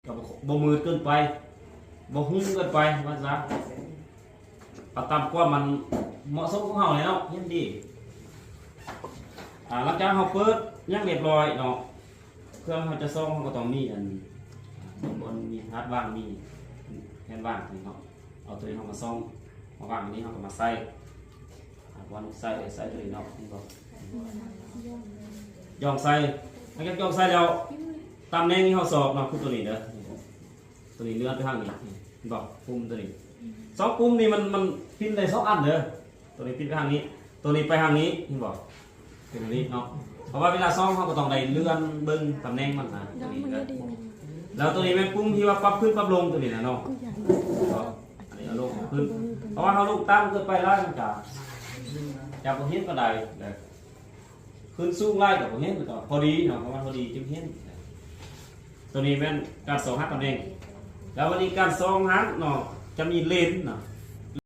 กับบ่มืดเกินไปบ่หุ้มเกินไปว่าซะเอาตามความมันเหมาะสมของเฮาเลยเนาะเฮ็ดดีหลังจากเฮาเปิดยังเรียบร้อยเนาะเครื่องเฮาจะส่งเฮาก็ต้องมีบนมีฮาร์ดว่างมีแฮนด์ว่างนี่เนาะเอาตัวนี้เฮามาส่งมาวางอันนี้เฮาก็มาใส่วันใส่ตัวนี้เนาะนี่บ่ย่องใส่หลังจากย่องใส่แล้วตำแหน่งที่เฮาสอบเนาะคือตัวนี้เด้อตัวนี้เลื่อนไปทางนี้บอกปุ่มตัวนี้สองปุ่มนี่มันพิมพ์ได้2อันเด้อตัวนี้พิมพ์ไปทางนี้ตัวนี้ไปทางนี้นี่บอกเป็นตัวนี้เนาะเพราะว่าเวลาซ่อมเขาก็ต้องได้เลื่อนเบิ้งตำแหน่งมันนะตัวนี้นะแล้วตัวนี้เป็นปุ่มที่ว่าปรับขึ้นปรับลงตัวนี้นะเนาะอันนี้เอาลงขึ้นเพราะว่าเขาลูกตั้งเกินไปแล้วมันจะพอเห็นก็ได้ขึ้นสูงไล่กับพอเห็นก็พอดีเนาะเพราะว่าพอดีจึงเห็นตัวนี้เป็นการส่องหาตำแหน่งแล้ววันนี้การส่องหาเนาะจะมีเลนส์เนาะ